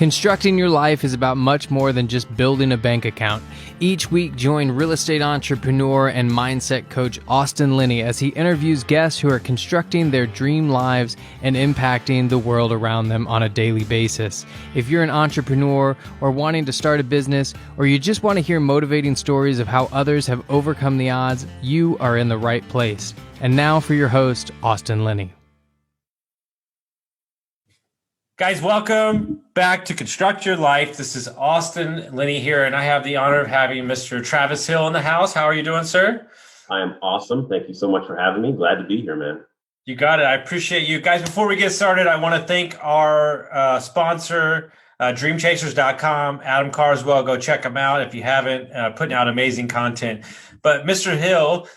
Constructing your life is about much more than just building a bank account. Each week, join real estate entrepreneur and mindset coach Austin Linney as he interviews guests who are constructing their dream lives and impacting the world around them on a daily basis. If you're an entrepreneur or wanting to start a business, or you just want to hear motivating stories of how others have overcome the odds, you are in the right place. And now for your host, Austin Linney. Guys, welcome back to Construct Your Life. This is Austin Linney here, and I have the honor of having Mr. Travis Hill in the house. How are you doing, sir? I am awesome. Thank you so much for having me. Glad to be here, man. You got it. I appreciate you. Guys, before we get started, I want to thank our sponsor, dreamchasers.com, Adam Carswell. Go check him out if you haven't, putting out amazing content. But Mr. Hill,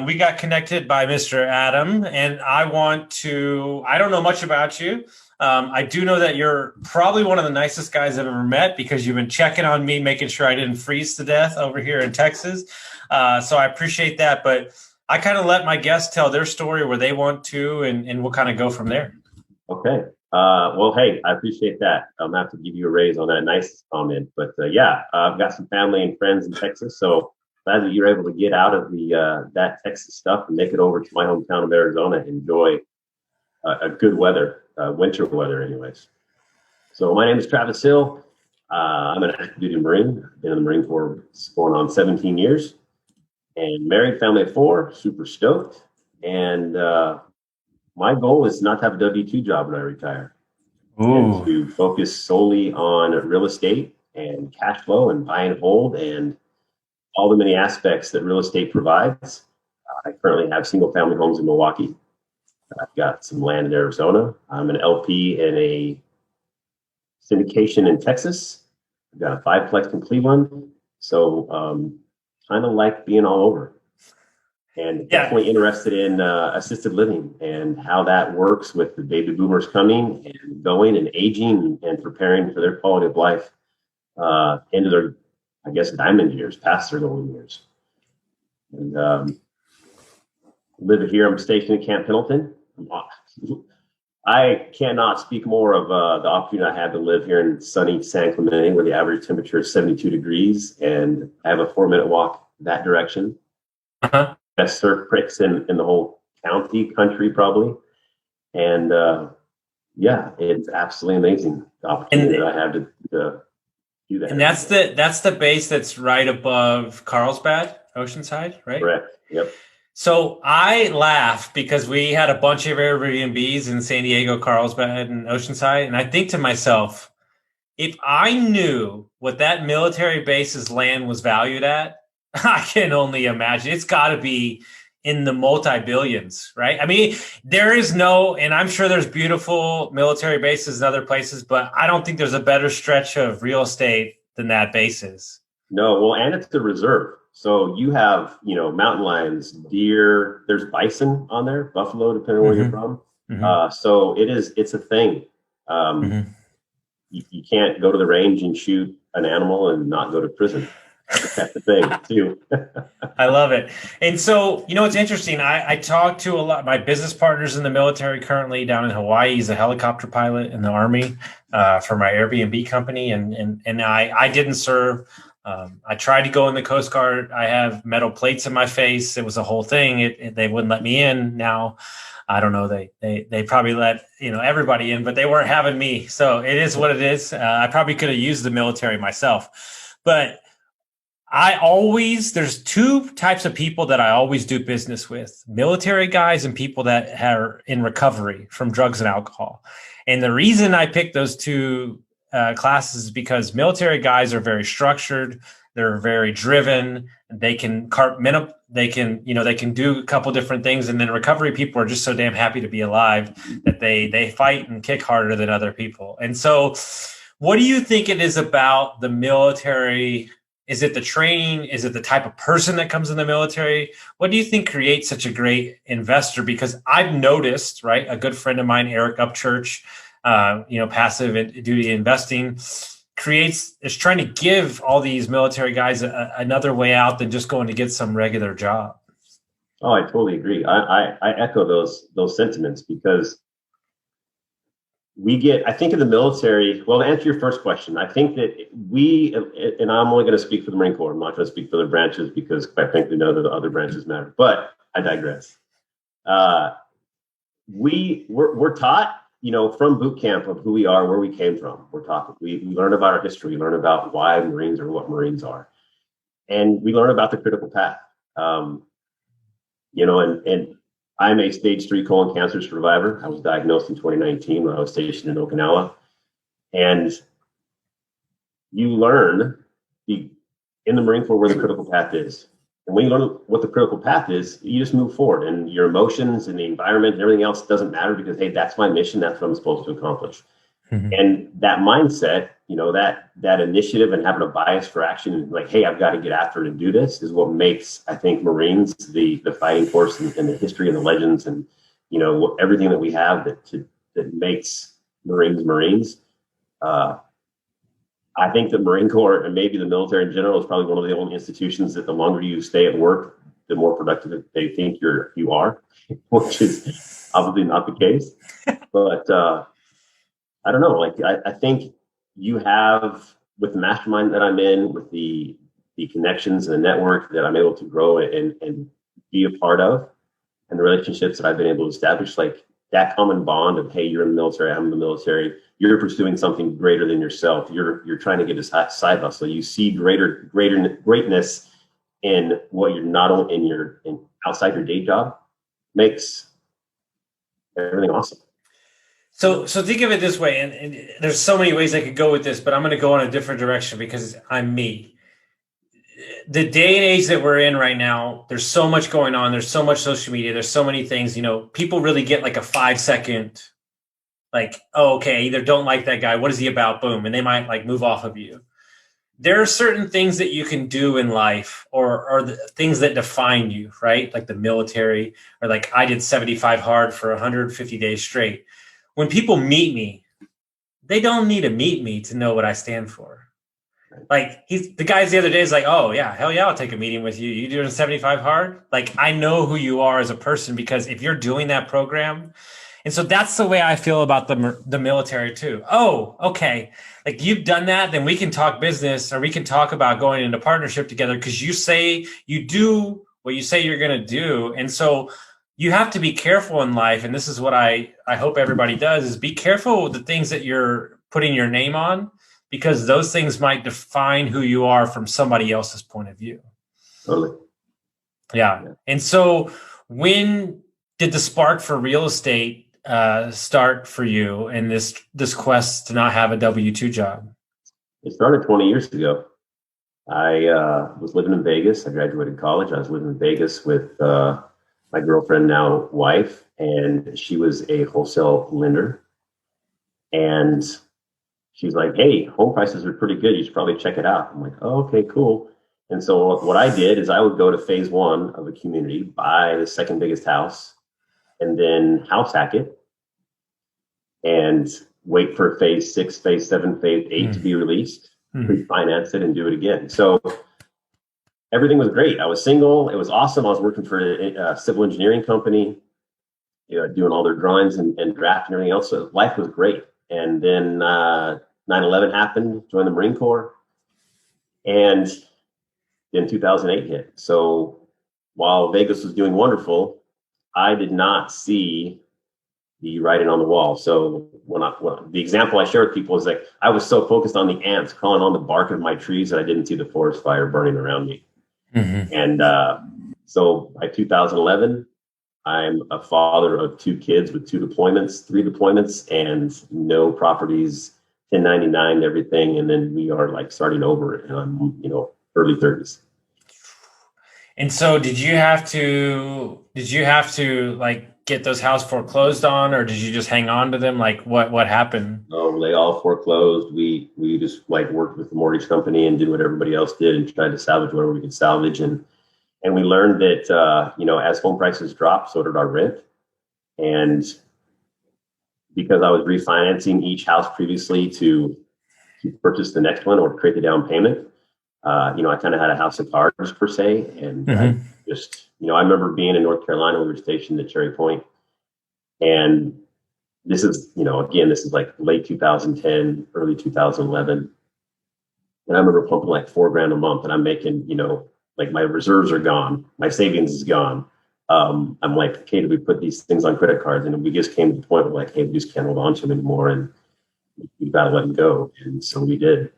we got connected by Mr. Adam, and I don't know much about you. I do know that you're probably one of the nicest guys I've ever met because you've been checking on me, making sure I didn't freeze to death over here in Texas. So I appreciate that. But I kind of let my guests tell their story where they want to, and we'll kind of go from there. Okay. Well, hey, I appreciate that. I'm going to have to give you a raise on that nice comment. But I've got some family and friends in Texas. So glad that you're able to get out of that Texas stuff and make it over to my hometown of Arizona and enjoy a good weather. Winter weather anyways. So my name is Travis Hill. I'm an active duty Marine. I've been in the Marine Corps going on 17 years and married, family of 4, super stoked. And my goal is not to have a W-2 job when I retire. And to focus solely on real estate and cash flow and buy and hold and all the many aspects that real estate provides. I currently have single family homes in Milwaukee. I've got some land in Arizona. I'm an LP in a syndication in Texas. I've got a 5-plex in Cleveland. So kind of like being all over. And definitely interested in assisted living and how that works with the baby boomers coming and going and aging and preparing for their quality of life into their, I guess, diamond years, past their golden years. And live here. I'm stationed in Camp Pendleton. I cannot speak more of the opportunity I had to live here in sunny San Clemente, where the average temperature is 72 degrees, and I have a 4-minute walk that direction. Best surf pricks in the whole country, probably. And it's absolutely amazing the opportunity that I have to do that. And that's the base that's right above Carlsbad, Oceanside, right? Correct. Yep. So I laugh because we had a bunch of Airbnbs in San Diego, Carlsbad, and Oceanside. And I think to myself, if I knew what that military base's land was valued at, I can only imagine. It's got to be in the multi-billions, right? I mean, and I'm sure there's beautiful military bases in other places, but I don't think there's a better stretch of real estate than that base is. No, well, and it's the reserve. So you have, mountain lions, deer, there's bison on there, buffalo, depending on where you're from. So it's a thing. You can't go to the range and shoot an animal and not go to prison. That's the thing too. I love it. And so, it's interesting. I talk to a lot, my business partners in the military currently down in Hawaii. He's a helicopter pilot in the Army for my Airbnb company. And I didn't serve. I tried to go in the Coast Guard. I have metal plates in my face. It was a whole thing. They wouldn't let me in. Now, I don't know. They probably let everybody in, but they weren't having me. So it is what it is. I probably could have used the military myself, but there's 2 types of people that I always do business with: military guys and people that are in recovery from drugs and alcohol. And the reason I picked those 2 classes is because military guys are very structured. They're very driven. They can they can do a couple different things. And then recovery people are just so damn happy to be alive that they fight and kick harder than other people. And so what do you think it is about the military? Is it the training? Is it the type of person that comes in the military? What do you think creates such a great investor? Because I've noticed, right, a good friend of mine, Eric Upchurch, passive duty investing, is trying to give all these military guys another way out than just going to get some regular job. Oh, I totally agree. I echo those sentiments because I think in the military, well, to answer your first question, I think that and I'm only going to speak for the Marine Corps. I'm not going to speak for the branches because quite frankly, none of the other branches matter, but I digress. We're taught, from boot camp of who we are, where we came from. We're taught, we learn about our history, we learn about why Marines are what Marines are. And we learn about the critical path. And I'm a stage 3 colon cancer survivor. I was diagnosed in 2019 when I was stationed in Okinawa. And you learn in the Marine Corps where the critical path is. And when you learn what the critical path is, you just move forward, and your emotions and the environment and everything else doesn't matter because, hey, that's my mission. That's what I'm supposed to accomplish. Mm-hmm. And that mindset, that initiative and having a bias for action, like, hey, I've got to get after it and do this, is what makes, I think, Marines the fighting force and the history and the legends and, everything that we have that makes Marines. I think the Marine Corps and maybe the military in general is probably one of the only institutions that the longer you stay at work, the more productive they think you are, which is obviously not the case. But I don't know. Like I think you have, with the mastermind that I'm in, with the connections and the network that I'm able to grow and be a part of, and the relationships that I've been able to establish, like that common bond of, hey, you're in the military, I'm in the military, you're pursuing something greater than yourself. You're trying to get a side hustle. You see greatness in what you're not in outside your day job, makes everything awesome. So think of it this way, and there's so many ways I could go with this, but I'm going to go in a different direction because I'm me. The day and age that we're in right now, there's so much going on. There's so much social media. There's so many things, people really get like a 5-second, like, oh, okay, either don't like that guy. What is he about? Boom. And they might like move off of you. There are certain things that you can do in life or the things that define you, right? Like the military, or like I did 75 hard for 150 days straight. When people meet me, they don't need to meet me to know what I stand for. Like the guys the other day is like, oh yeah, hell yeah, I'll take a meeting with you. You doing 75 hard? Like I know who you are as a person because if you're doing that program. And so that's the way I feel about the military too. Oh, okay. Like you've done that, then we can talk business, or we can talk about going into partnership together because you say you do what you say you're going to do. And so you have to be careful in life. And this is what I hope everybody does, is be careful with the things that you're putting your name on, because those things might define who you are from somebody else's point of view. Totally. Yeah. And so when did the spark for real estate start for you in this quest to not have a W-2 job? It started 20 years ago. I was living in Vegas. I graduated college. I was living in Vegas with my girlfriend, now wife, and she was a wholesale lender. And she's like, hey, home prices are pretty good. You should probably check it out. I'm like, oh, okay, cool. And so what I did is I would go to phase 1 of a community, buy the second biggest house, and then house hack it and wait for phase 6, phase 7, phase 8 to be released, refinance it and do it again. So everything was great. I was single. It was awesome. I was working for a civil engineering company, doing all their drawings and draft and everything else. So life was great. And then 9/11 happened, joined the Marine Corps, and then 2008 hit. So while Vegas was doing wonderful, I did not see the writing on the wall. So when the example I share with people is like, I was so focused on the ants crawling on the bark of my trees that I didn't see the forest fire burning around me. Mm-hmm. And so by 2011, I'm a father of 2 kids with 3 deployments, and no properties, 1099, everything. And then we are like starting over, and I'm, early 30s. And so did you have to like get those houses foreclosed on, or did you just hang on to them? Like what happened? Oh, they all foreclosed. We just like worked with the mortgage company and did what everybody else did and tried to salvage whatever we could salvage. And we learned that, as home prices dropped, so did our rent. And because I was refinancing each house previously to purchase the next one or create the down payment, I kind of had a house of cards per se. And I just, I remember being in North Carolina, we were stationed at Cherry Point, and this is, again, this is like late 2010, early 2011. And I remember pumping like $4,000 a month, and I'm making, like my reserves are gone. My savings is gone. I'm like, okay, do we put these things on credit cards? And we just came to the point where like, hey, we just can't hold on to them anymore, and we've got to let them go. And so we did.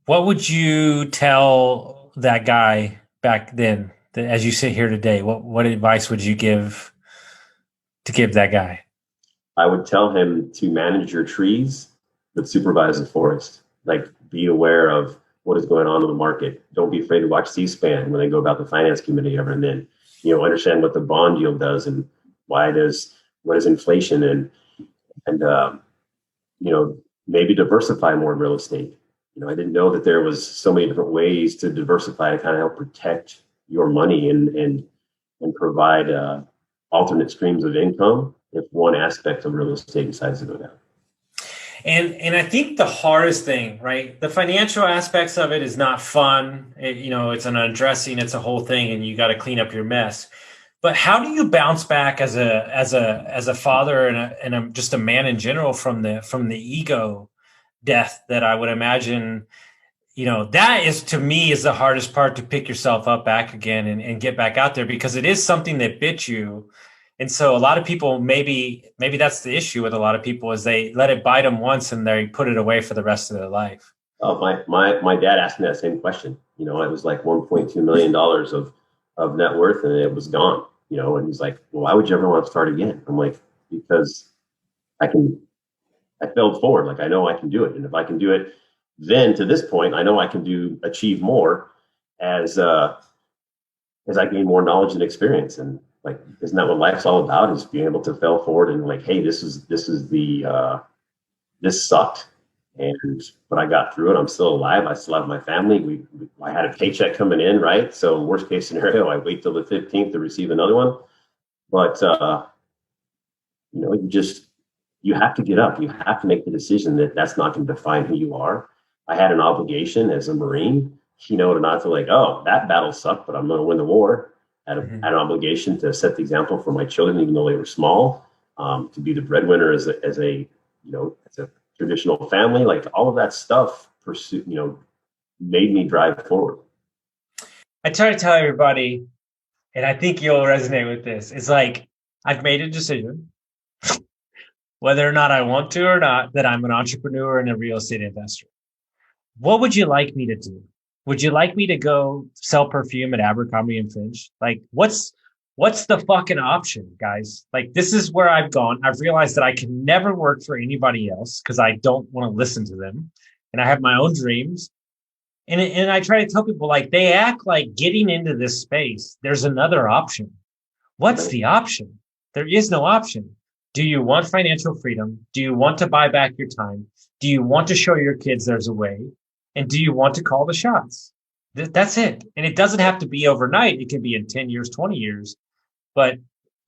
What would you tell that guy back then, as you sit here today? What advice would you give that guy? I would tell him to manage your trees, but supervise the forest. Like, be aware of what is going on in the market. Don't be afraid to watch C-SPAN when they go about the finance committee every and then. Understand what the bond yield does and what is inflation, and maybe diversify more in real estate. I didn't know that there was so many different ways to diversify to kind of help protect your money and provide alternate streams of income if one aspect of real estate decides to go down. And I think the hardest thing, right? The financial aspects of it is not fun. It's an undressing, it's a whole thing, and you got to clean up your mess. But how do you bounce back as a father and just a man in general from the ego death that I would imagine, that is, to me, is the hardest part, to pick yourself up back again and get back out there, because it is something that bit you. And so a lot of people, maybe that's the issue with a lot of people, is they let it bite them once and they put it away for the rest of their life. My dad asked me that same question. It was like $1.2 million of net worth, and it was gone. And he's like, well, why would you ever want to start again? I'm like, because I failed forward. Like, I know I can do it. And if I can do it, then to this point, I know I can achieve more as I gain more knowledge and experience. And like, isn't that what life's all about? Is being able to fail forward and like, hey, this sucked. But I got through it. I'm still alive. I still have my family. I had a paycheck coming in, right? So worst case scenario, I wait till the 15th to receive another one. But you have to get up. You have to make the decision that that's not going to define who you are. I had an obligation as a Marine, not to like, oh, that battle sucked, but I'm going to win the war. I had an obligation to set the example for my children, even though they were small, to be the breadwinner as a traditional family. Like, all of that stuff, made me drive forward. I try to tell everybody, and I think you'll resonate with this. It's like, I've made a decision, whether or not I want to or not, that I'm an entrepreneur and a real estate investor. What would you like me to do? Would you like me to go sell perfume at Abercrombie and Finch? Like, what's the fucking option, guys? Like, this is where I've gone. I've realized that I can never work for anybody else because I don't want to listen to them. And I have my own dreams. And I try to tell people, like, they act like getting into this space, there's another option. What's the option? There is no option. Do you want financial freedom? Do you want to buy back your time? Do you want to show your kids there's a way? And do you want to call the shots? That's it. And it doesn't have to be overnight. It can be in 10 years, 20 years. But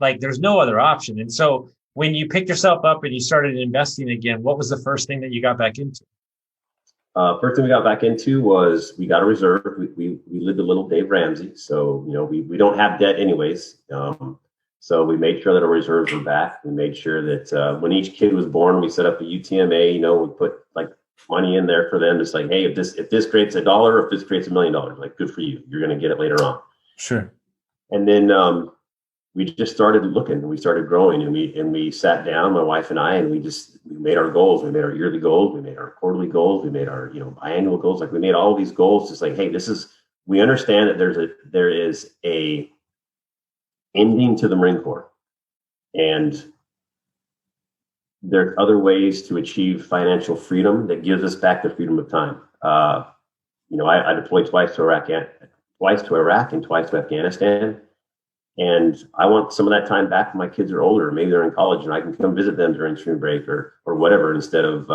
like, there's no other option. And so when you picked yourself up and you started investing again, what was the first thing that you got back into? First thing we got back into was we got a reserve. We lived a little Dave Ramsey. So, we don't have debt anyways. So we made sure that our reserves were back. We made sure that when each kid was born, we set up a UTMA, we put like money in there for them. Just like, hey, if this creates $1, or if this creates $1 million, like, good for you. You're going to get it later on. Sure. And then we just started looking, and we started growing, and we sat down, my wife and I, and we made our goals. We made our yearly goals. We made our quarterly goals. We made our, biannual goals. Like, we made all these goals. Just like, hey, we understand that there is a ending to the Marine Corps, and there's other ways to achieve financial freedom that gives us back the freedom of time. I deployed twice to Iraq and twice to Afghanistan. And I want some of that time back when my kids are older. Maybe they're in college and I can come visit them during spring break or whatever, instead of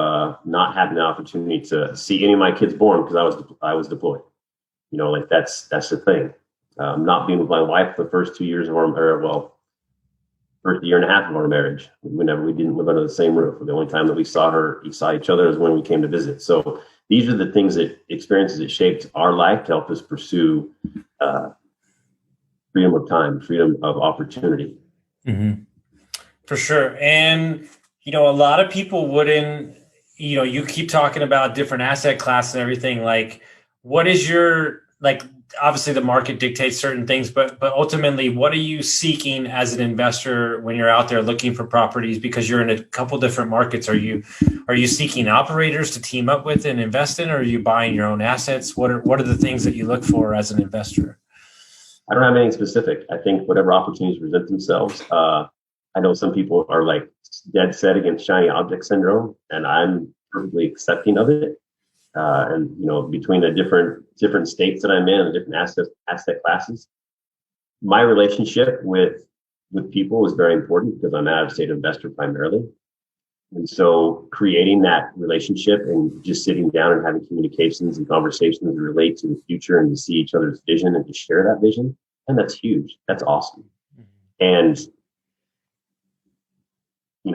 not having the opportunity to see any of my kids born because I was deployed. That's the thing. Not being with my wife the first 2 years of first year and a half of our marriage. We didn't live under the same roof. The only time that we saw each other is when we came to visit. So these are the experiences that shaped our life to help us pursue freedom of time, freedom of opportunity. Mm-hmm. For sure. And, a lot of people wouldn't, you keep talking about different asset class and everything. Like, what is your, like, obviously the market dictates certain things, but ultimately, what are you seeking as an investor when you're out there looking for properties? Because you're in a couple different markets. Are you seeking operators to team up with and invest in, or are you buying your own assets? What are the things that you look for as an investor? I don't have anything specific. I think whatever opportunities present themselves. I know some people are like dead set against shiny object syndrome, and I'm perfectly accepting of it. And between the different states that I'm in, the different asset classes, my relationship with people is very important because I'm an out-of-state investor primarily. And so creating that relationship and just sitting down and having communications and conversations that relate to the future and to see each other's vision and to share that vision. And that's huge. That's awesome. And,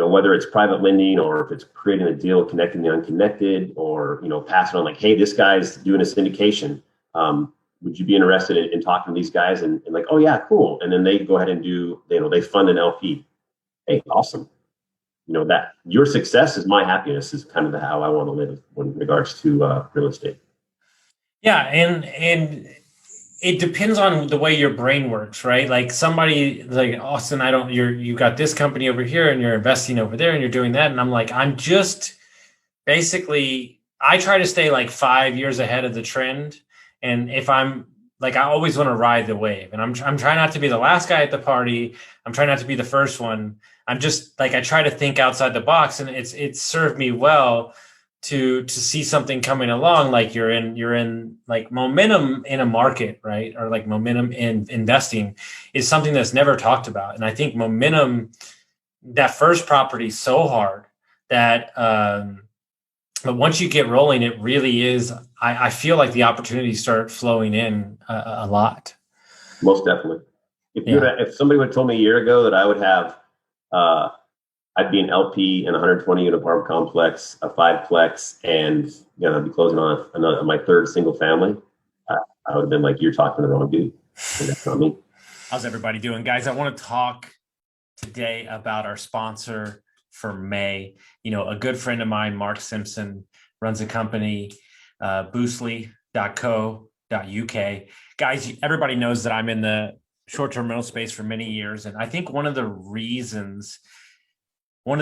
whether it's private lending or if it's creating a deal, connecting the unconnected, or, passing on like, hey, this guy's doing a syndication. Would you be interested in talking to these guys? And like, oh yeah, cool. And then they go ahead and they fund an LP. Hey, awesome. That your success is my happiness is kind of how I want to live in regards to real estate. Yeah. And it depends on the way your brain works, right? Like somebody like Austin, you got this company over here and you're investing over there and you're doing that. And I'm like, I'm just basically, I try to stay like 5 years ahead of the trend. And if I'm like, I always want to ride the wave, and I'm trying not to be the last guy at the party. I'm trying not to be the first one. I'm just like, I try to think outside the box, and it's served me well to see something coming along. Like you're in like momentum in a market, right? Or like momentum in investing is something that's never talked about. And I think momentum, that first property is so hard that, but once you get rolling, it really is. I feel like the opportunities start flowing in a lot. Most definitely. If somebody would have told me a year ago that I would have, I'd be an LP in a 120 unit apartment complex, a 5-plex, and I'd be closing on my third single family, I would have been like, "You're talking to the wrong dude." And that's not me. How's everybody doing, guys? I want to talk today about our sponsor for May. A good friend of mine, Mark Simpson, runs a company, boostly.co.uk. Guys, everybody knows that I'm in the short-term rental space for many years. And I think one of the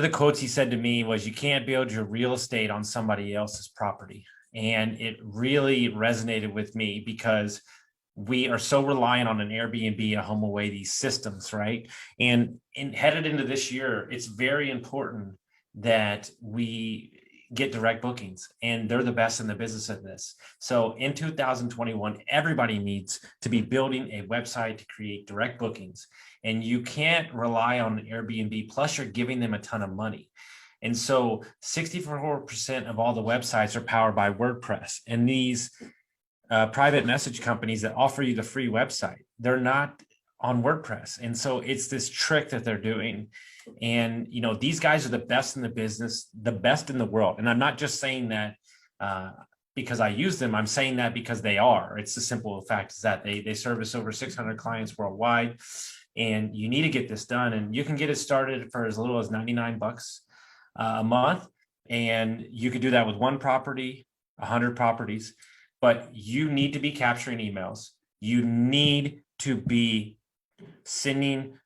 quotes he said to me was, you can't build your real estate on somebody else's property. And it really resonated with me because we are so reliant on an Airbnb, a HomeAway, these systems, right? And headed into this year, it's very important that we get direct bookings, and they're the best in the business of this. So in 2021, everybody needs to be building a website to create direct bookings, and you can't rely on an Airbnb, plus you're giving them a ton of money. And so 64% of all the websites are powered by WordPress, and these private message companies that offer you the free website, they're not on WordPress. And so it's this trick that they're doing. And, these guys are the best in the business, the best in the world. And I'm not just saying that because I use them. I'm saying that because they are. It's the simple fact is that they service over 600 clients worldwide, and you need to get this done. And you can get it started for as little as $99 a month. And you could do that with one property, 100 properties, but you need to be capturing emails. You need to be sending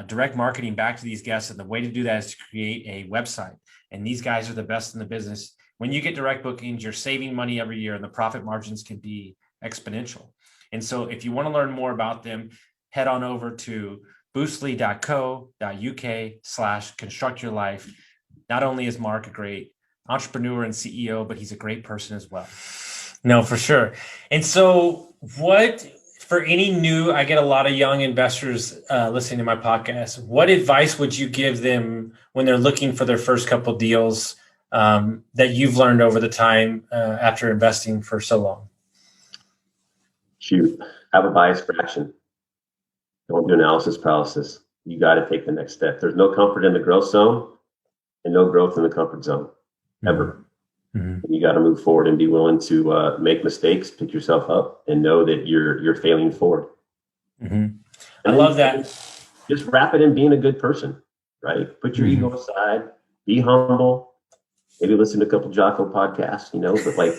direct marketing back to these guests. And the way to do that is to create a website. And these guys are the best in the business. When you get direct bookings, you're saving money every year, and the profit margins can be exponential. And so if you want to learn more about them, head on over to boostly.co.uk/constructyourlife. Not only is Mark a great entrepreneur and CEO, but he's a great person as well. No, for sure. And so for any new, I get a lot of young investors listening to my podcast. What advice would you give them when they're looking for their first couple deals that you've learned over the time after investing for so long? Shoot, have a bias for action. Don't do analysis paralysis. You got to take the next step. There's no comfort in the growth zone and no growth in the comfort zone, ever. Mm-hmm. You got to move forward and be willing to make mistakes, pick yourself up, and know that you're failing forward. Mm-hmm. I love that. Just wrap it in being a good person. right? Put your ego aside, be humble, maybe listen to a couple Jocko podcasts, but like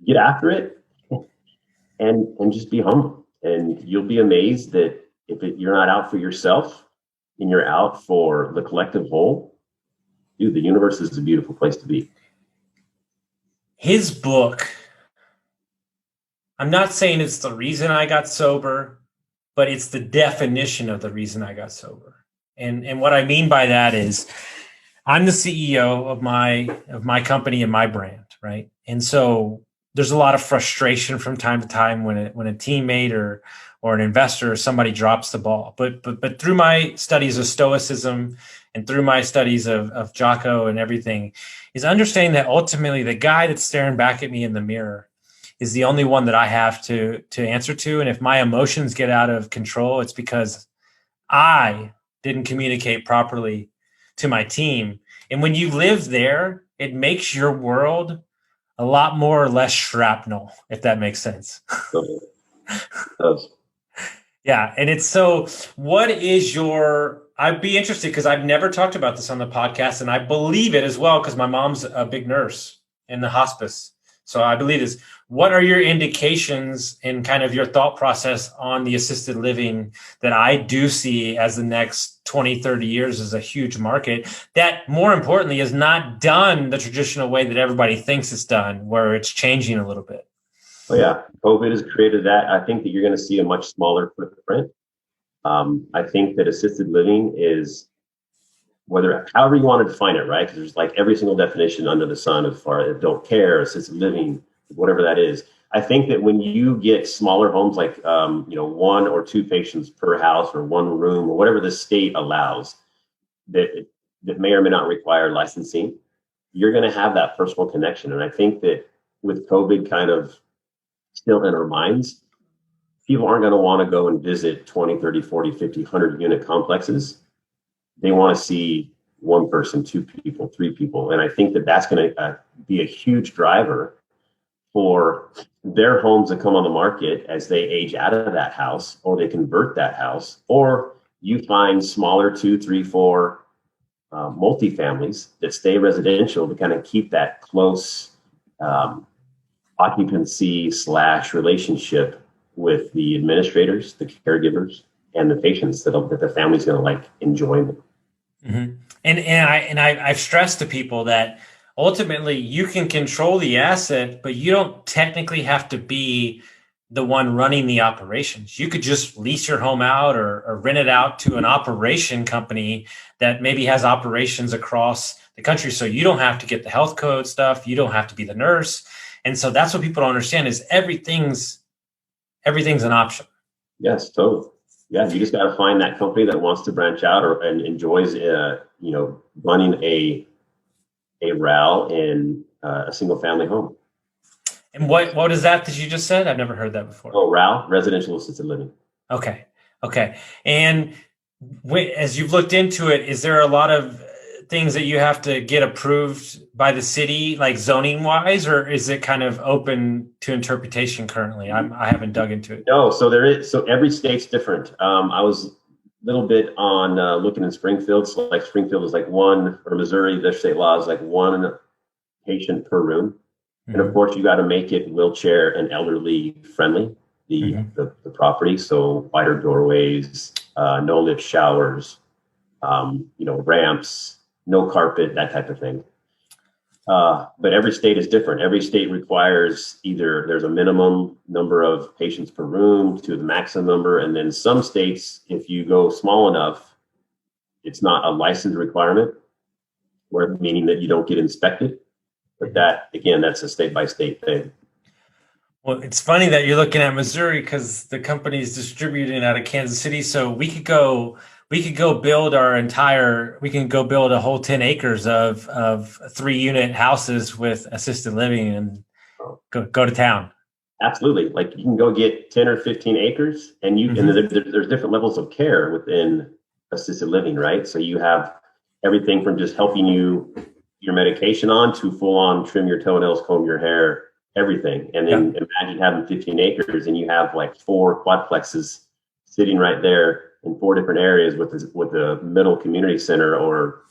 get after it and just be humble. And you'll be amazed that you're not out for yourself and you're out for the collective whole, dude, the universe is a beautiful place to be. His book, I'm not saying it's the reason I got sober, but it's the definition of the reason I got sober. And what I mean by that is I'm the CEO of my company and my brand, right? And so there's a lot of frustration from time to time when a teammate or an investor or somebody drops the ball. But through my studies of Stoicism and through my studies of Jocko and everything, is understanding that ultimately the guy that's staring back at me in the mirror is the only one that I have to answer to. And if my emotions get out of control, it's because I didn't communicate properly to my team. And when you live there, it makes your world a lot more or less shrapnel, if that makes sense. Yeah. And it's so, what is I'd be interested because I've never talked about this on the podcast and I believe it as well because my mom's a big nurse in the hospice. So I believe this. What are your indications and kind of your thought process on the assisted living that I do see as the next 20, 30 years as a huge market that more importantly is not done the traditional way that everybody thinks it's done, where it's changing a little bit? Oh yeah, COVID has created that. I think that you're going to see a much smaller footprint. I think that assisted living is however you want to define it, right? Because there's like every single definition under the sun as far as adult care, assisted living, whatever that is. I think that when you get smaller homes, like one or two patients per house or one room or whatever the state allows, that may or may not require licensing, you're going to have that personal connection. And I think that with COVID kind of still in our minds, people aren't going to want to go and visit 20, 30, 40, 50, 100 unit complexes. They want to see one person, two people, three people. And I think that that's going to be a huge driver for their homes that come on the market as they age out of that house or they convert that house, or you find smaller 2, 3, 4 multifamilies that stay residential to kind of keep that close occupancy / relationship with the administrators, the caregivers, and the patients that the family's going to like enjoy them. Mm-hmm. And I've stressed to people that ultimately you can control the asset, but you don't technically have to be the one running the operations. You could just lease your home out or rent it out to an operation company that maybe has operations across the country. So you don't have to get the health code stuff. You don't have to be the nurse. And so that's what people don't understand is everything's an option. Yes, totally. Yeah, you just got to find that company that wants to branch out and enjoys, running a RAL in a single family home. And what is that you just said? I've never heard that before. Oh, RAL, residential assisted living. Okay. And as you've looked into it, is there a lot of things that you have to get approved by the city, like zoning wise, or is it kind of open to interpretation currently? I haven't dug into it. No, so there is. So every state's different. I was a little bit on looking in Springfield. So like Springfield is like or Missouri, their state law is like one patient per room. Mm-hmm. And of course, you got to make it wheelchair and elderly friendly, the property. So wider doorways, no lift showers, ramps, no carpet, that type of thing. But every state is different. Every state requires either there's a minimum number of patients per room to the maximum number. And then some states, if you go small enough, it's not a license requirement, meaning that you don't get inspected. But that, again, that's a state by state thing. Well, it's funny that you're looking at Missouri because the company is distributing out of Kansas City. So we could go build a whole 10 acres of 3-unit houses with assisted living and go to town. Absolutely. Like you can go get 10 or 15 acres and there's different levels of care within assisted living, right? So you have everything from just helping you your medication on to full on trim your toenails, comb your hair, everything. And then imagine having 15 acres and you have like 4 quadplexes sitting right there in 4 different areas with the middle community center or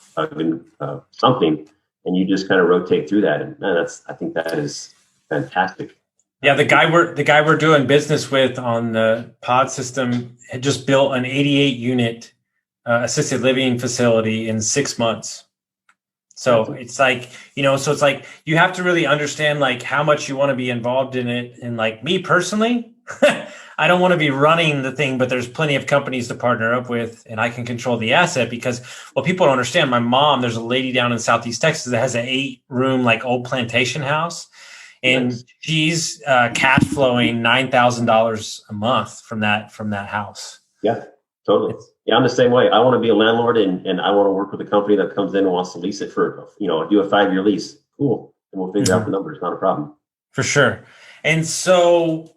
something, and you just kind of rotate through that. And man, I think that is fantastic. Yeah, the guy we're doing business with on the pod system had just built an 88 unit assisted living facility in 6 months. So it's like, so it's like you have to really understand like how much you want to be involved in it. And like me personally, I don't want to be running the thing, but there's plenty of companies to partner up with and I can control the asset because what people don't understand, my mom, there's a lady down in Southeast Texas that has an 8-room like old plantation house. And she's cash flowing $9,000 a month from that house. Yeah, totally. Yeah, I'm the same way. I want to be a landlord and I want to work with a company that comes in and wants to lease it for, do a 5-year lease. Cool. And we'll figure out the numbers. Not a problem. For sure. And so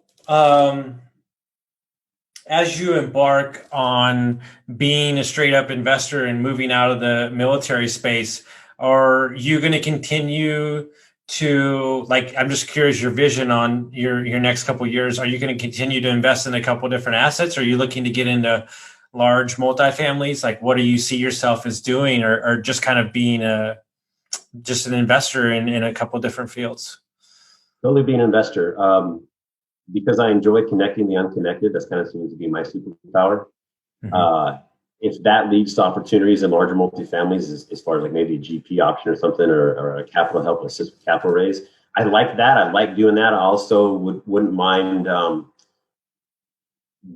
as you embark on being a straight up investor and moving out of the military space, are you going to continue to I'm just curious your vision on your next couple of years? Are you going to continue to invest in a couple of different assets? Are you looking to get into large multifamilies? Like, what do you see yourself as doing, or just kind of being just an investor in a couple of different fields? Totally being an investor. Because I enjoy connecting the unconnected. That's kind of seems to be my superpower. Mm-hmm. If that leads to opportunities in larger multifamilies, as far as like maybe a GP option or something, or a capital help assist with capital raise, I like that. I like doing that. I also wouldn't mind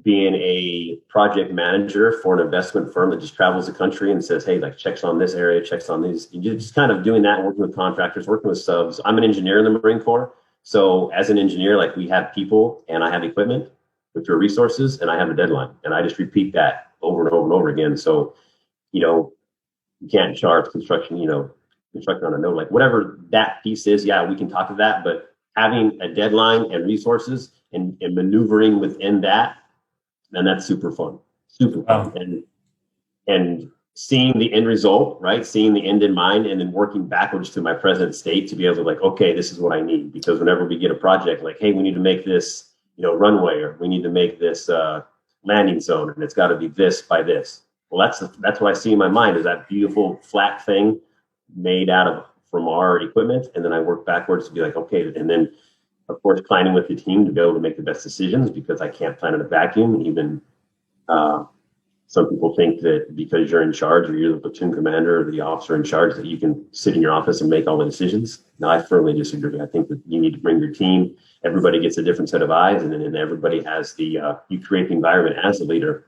being a project manager for an investment firm that just travels the country and says, hey, like checks on this area, checks on these. You're just kind of doing that, working with contractors, working with subs. I'm an engineer in the Marine Corps. So as an engineer, like we have people and I have equipment, which are resources, and I have a deadline. And I just repeat that over and over and over again. So, you can't charge construction on a note, like whatever that piece is. Yeah, we can talk to that, but having a deadline and resources and maneuvering within that, then that's super fun. Wow. And seeing the end result, right? Seeing the end in mind and then working backwards to my present state to be able to like, okay, this is what I need. Because whenever we get a project like, hey, we need to make this, runway, or we need to make this landing zone, and it's got to be this by this. Well, that's what I see in my mind is that beautiful flat thing made from our equipment. And then I work backwards to be like, okay. And then of course, planning with the team to be able to make the best decisions because I can't plan in a vacuum. Even some people think that because you're in charge or you're the platoon commander or the officer in charge that you can sit in your office and make all the decisions. No, I firmly disagree. I think that you need to bring your team. Everybody gets a different set of eyes, and then everybody has you create the environment as a leader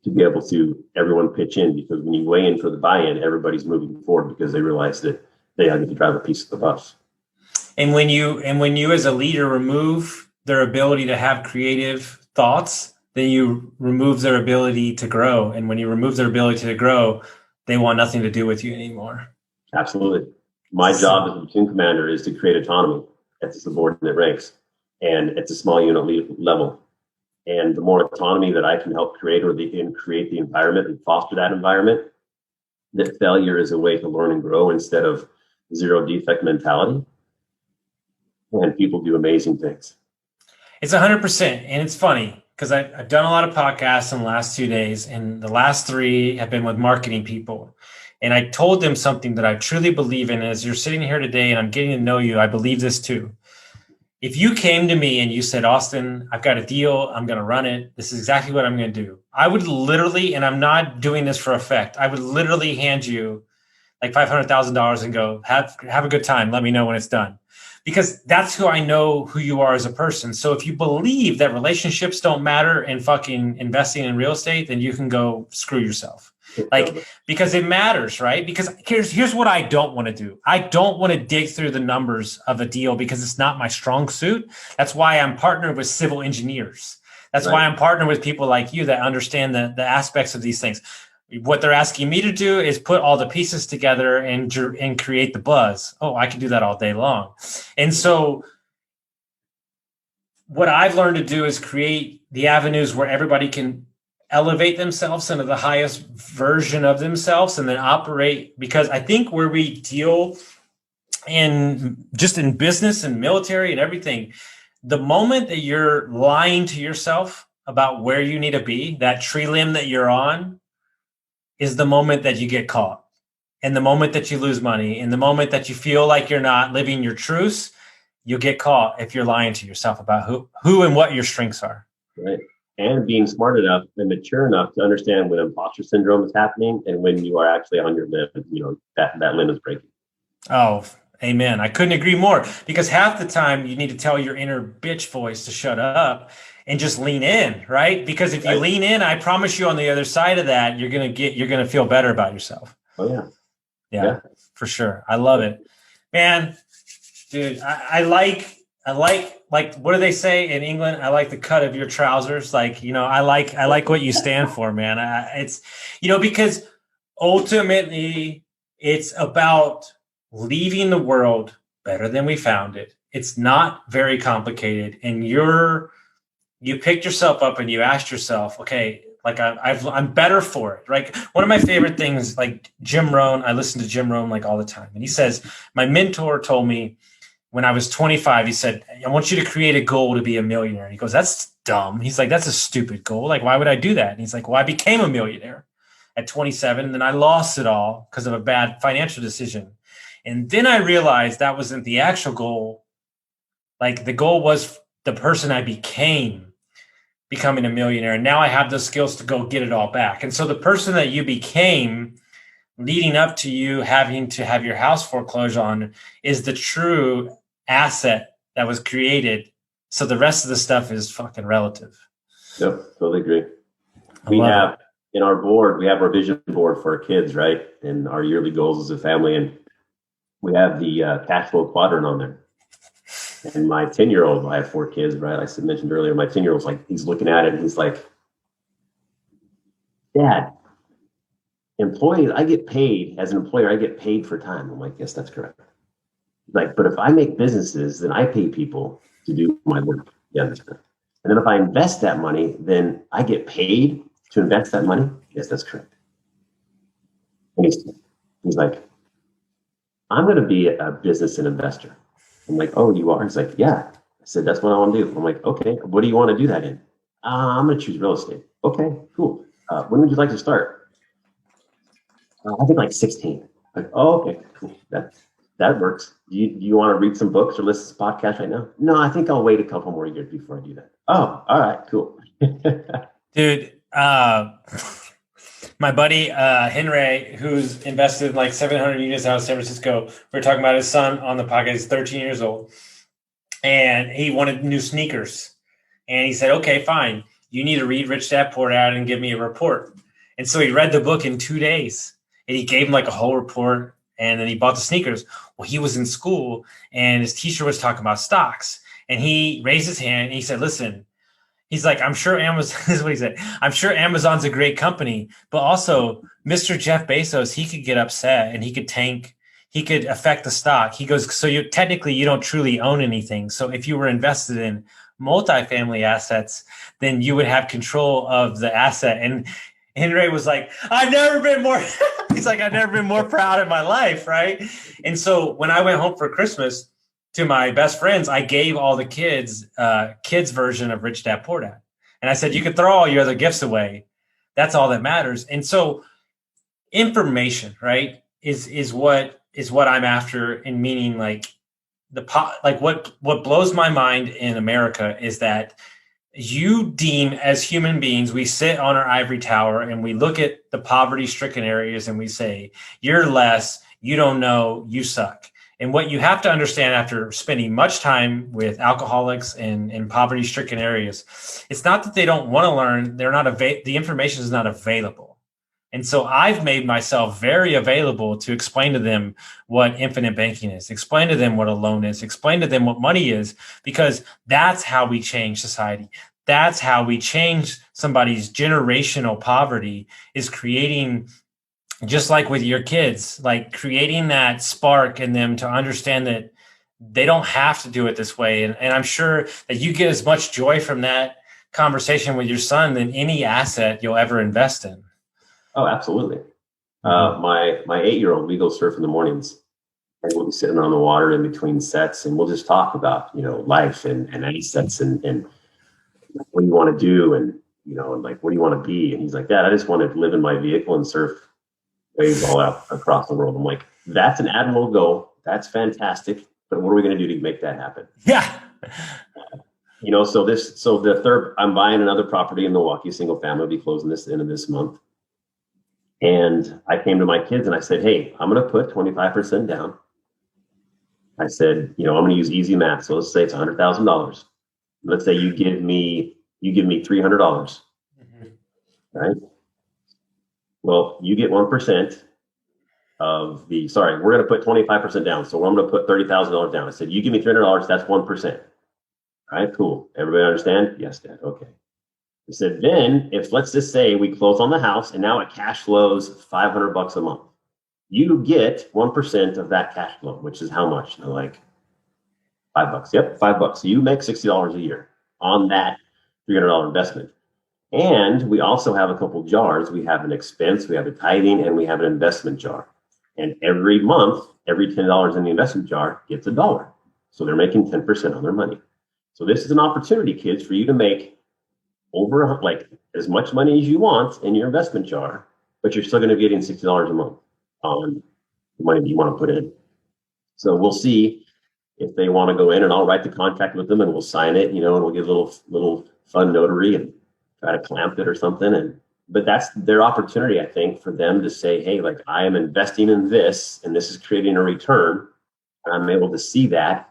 to be able to everyone pitch in, because when you weigh in for the buy-in, everybody's moving forward because they realize that they have to drive a piece of the bus. And when you as a leader remove their ability to have creative thoughts, then you remove their ability to grow. And when you remove their ability to grow, they want nothing to do with you anymore. Absolutely. My job as a platoon commander is to create autonomy at the subordinate ranks and at the small unit level. And the more autonomy that I can help create create the environment and foster that environment, that failure is a way to learn and grow instead of zero defect mentality. And people do amazing things. It's 100%. And it's funny because I've done a lot of podcasts in the last 2 days, and the last 3 have been with marketing people. And I told them something that I truly believe in. As you're sitting here today and I'm getting to know you, I believe this too. If you came to me and you said, Austin, I've got a deal, I'm going to run it, this is exactly what I'm going to do, I would literally, and I'm not doing this for effect, I would literally hand you like $500,000 and go, have a good time. Let me know when it's done. Because that's who I know who you are as a person. So if you believe that relationships don't matter in fucking investing in real estate, then you can go screw yourself. Like, because it matters, right? Because here's what I don't want to do. I don't want to dig through the numbers of a deal because it's not my strong suit. That's why I'm partnered with civil engineers. That's right. Why I'm partnered with people like you that understand the aspects of these things. What they're asking me to do is put all the pieces together and create the buzz. Oh, I can do that all day long. And so what I've learned to do is create the avenues where everybody can elevate themselves into the highest version of themselves and then operate. Because I think where we deal in just in business and military and everything, the moment that you're lying to yourself about where you need to be, that tree limb that you're on, is the moment that you get caught. And the moment that you lose money, and the moment that you feel like you're not living your truths, you'll get caught if you're lying to yourself about who and what your strengths are. Right. And being smart enough and mature enough to understand when imposter syndrome is happening and when you are actually on your limb, that limb is breaking. Oh, amen. I couldn't agree more, because half the time you need to tell your inner bitch voice to shut up and just lean in, right? Because if you lean in, I promise you on the other side of that, you're going to feel better about yourself. Oh yeah. Yeah, for sure. I love it, man. Dude, I like, what do they say in England? I like the cut of your trousers. Like, I like what you stand for, man. It's, because ultimately it's about leaving the world better than we found it. It's not very complicated. And you picked yourself up and you asked yourself, okay, like I'm better for it. Right. One of my favorite things, like Jim Rohn, I listen to Jim Rohn like all the time. And he says, my mentor told me when I was 25, he said, I want you to create a goal to be a millionaire. And he goes, that's dumb. He's like, that's a stupid goal. Like, why would I do that? And he's like, well, I became a millionaire at 27 and then I lost it all because of a bad financial decision. And then I realized that wasn't the actual goal. Like, the goal was the person I became becoming a millionaire. And now I have the skills to go get it all back. And so the person that you became leading up to you having to have your house foreclosed on is the true asset that was created. So the rest of the stuff is fucking relative. Yep, totally agree. We have in our board, we have our vision board for our kids, right? And our yearly goals as a family. And we have the cash flow quadrant on there. And my 10-year-old, I have 4 kids, right? I mentioned earlier, my 10-year-old's like, he's looking at it and he's like, Dad, employees, I get paid as an employer, I get paid for time. I'm like, yes, that's correct. Like, but if I make businesses, then I pay people to do my work. Yeah, that's correct. And then if I invest that money, then I get paid to invest that money. Yes, that's correct. And he's like, I'm going to be a business and investor. I'm like, oh, you are? He's like, yeah. I said, that's what I want to do. I'm like, okay, what do you want to do that in? I'm going to choose real estate. Okay, cool. When would you like to start? I think like 16. Like, oh, okay, cool. That works. Do you want to read some books or listen to this podcast right now? No, I think I'll wait a couple more years before I do that. Oh, all right, cool. Dude, my buddy Henry, who's invested in like 700 units out of San Francisco, we were talking about his son on the podcast. He's 13 years old, and he wanted new sneakers. And he said, okay, fine. You need to read Rich Dad Poor Dad and give me a report. And so he read the book in 2 days, and he gave him like a whole report, and then he bought the sneakers. Well, he was in school, and his teacher was talking about stocks, and he raised his hand, and he said, listen, he's like, I'm sure Amazon, this is what he said. I'm sure Amazon's a great company, but also Mr. Jeff Bezos, he could get upset and he could tank, he could affect the stock. He goes, so you don't truly own anything. So if you were invested in multifamily assets, then you would have control of the asset. And Henry was like, I've never been more, he's like, I've never been more proud in my life. Right. And so when I went home for Christmas, to my best friends, I gave all the kids version of Rich Dad Poor Dad. And I said, you can throw all your other gifts away. That's all that matters. And so information, right, is what I'm after, in meaning like what blows my mind in America is that you deem, as human beings, we sit on our ivory tower and we look at the poverty stricken areas and we say, you're less, you don't know, you suck. And what you have to understand after spending much time with alcoholics and in poverty-stricken areas, it's not that they don't want to learn. The information is not available. And so I've made myself very available to explain to them what infinite banking is, explain to them what a loan is, explain to them what money is, because that's how we change society. That's how we change somebody's generational poverty, is creating, just like with your kids, like creating that spark in them to understand that they don't have to do it this way. And I'm sure that you get as much joy from that conversation with your son than any asset you'll ever invest in. Oh, absolutely. My 8-year-old, we go surf in the mornings, and we'll be sitting on the water in between sets, and we'll just talk about, life and assets and what do you want to do? And, and like, what do you want to be? And he's like, Dad, I just want to live in my vehicle and surf waves all out across the world. I'm like, that's an admirable goal. That's fantastic. But what are we going to do to make that happen? Yeah. So the third, I'm buying another property in Milwaukee, single family, I'll be closing this end of this month. And I came to my kids and I said, hey, I'm going to put 25% down. I said, I'm going to use easy math. So let's say it's $100,000. Let's say you give me $300, mm-hmm. Right? Well, you get 1% of we're going to put 25% down. So I'm going to put $30,000 down. I said, you give me $300, that's 1%. All right, cool. Everybody understand? Yes, Dad. Okay. I said, then let's just say we close on the house and now it cash flows $500 a month. You get 1% of that cash flow, which is how much? They're like $5. Yep, $5. So you make $60 a year on that $300 investment. And we also have a couple jars. We have an expense, we have a tithing, and we have an investment jar. And every month, every $10 in the investment jar gets $1. So they're making 10% on their money. So this is an opportunity, kids, for you to make over as much money as you want in your investment jar, but you're still going to be getting $60 a month on the money that you want to put in. So we'll see if they want to go in, and I'll write the contract with them and we'll sign it, and we'll get a little fun notary and try to clamp it or something. But that's their opportunity, I think, for them to say, hey, like, I am investing in this and this is creating a return. And I'm able to see that.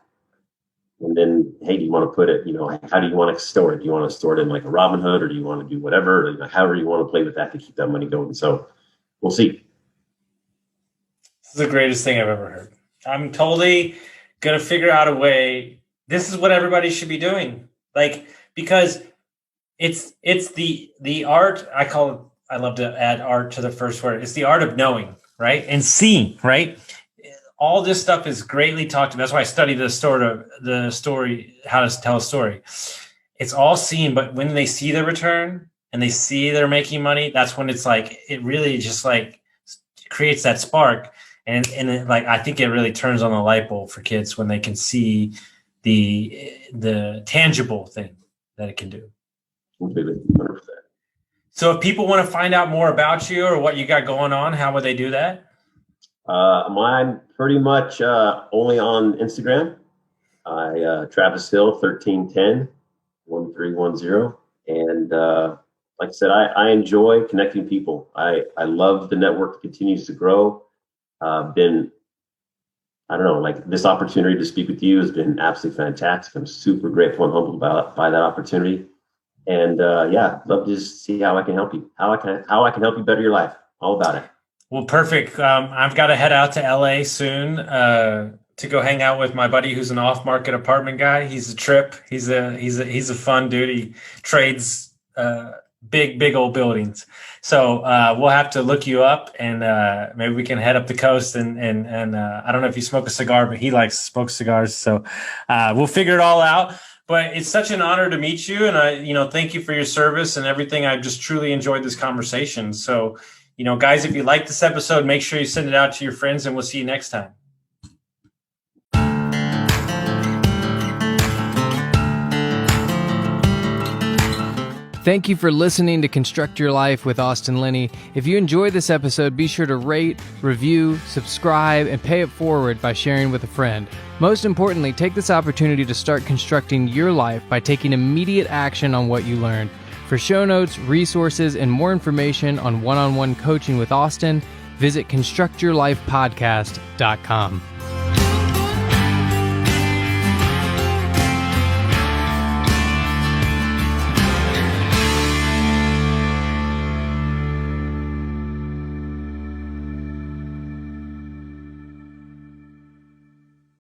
And then, hey, do you want to put it, how do you want to store it? Do you want to store it in like a Robinhood, or do you want to do whatever, or however you want to play with that to keep that money going? So we'll see. This is the greatest thing I've ever heard. I'm totally going to figure out a way. This is what everybody should be doing. Because it's the art. I love to add art to the first word. It's the art of knowing, right? And seeing, right? All this stuff is greatly talked about. That's why I study the story, how to tell a story. It's all seen, but when they see the return and they see they're making money, that's when it's like, it really just like creates that spark. And I think it really turns on the light bulb for kids when they can see the tangible thing that it can do. 100%. So if people want to find out more about you or what you got going on, how would they do that? Mine pretty much only on Instagram. Travis Hill 1310 1310. And like I said, I enjoy connecting people. I love the network that continues to grow. This opportunity to speak with you has been absolutely fantastic. I'm super grateful and humbled by that opportunity. And love to just see how I can help you, how I can help you better your life. All about it. Well, perfect. I've got to head out to LA soon to go hang out with my buddy who's an off-market apartment guy. He's a trip. He's a fun dude. He trades big old buildings. So we'll have to look you up, and maybe we can head up the coast. And I don't know if you smoke a cigar, but he likes to smoke cigars. So we'll figure it all out. But it's such an honor to meet you, and I thank you for your service and everything. I've just truly enjoyed this conversation. So. Guys, if you like this episode, make sure you send it out to your friends, and we'll see you next time. Thank you for listening to Construct Your Life with Austin Linney. If you enjoyed this episode, be sure to rate, review, subscribe, and pay it forward by sharing with a friend. Most importantly, take this opportunity to start constructing your life by taking immediate action on what you learned. For show notes, resources, and more information on one-on-one coaching with Austin, visit constructyourlifepodcast.com.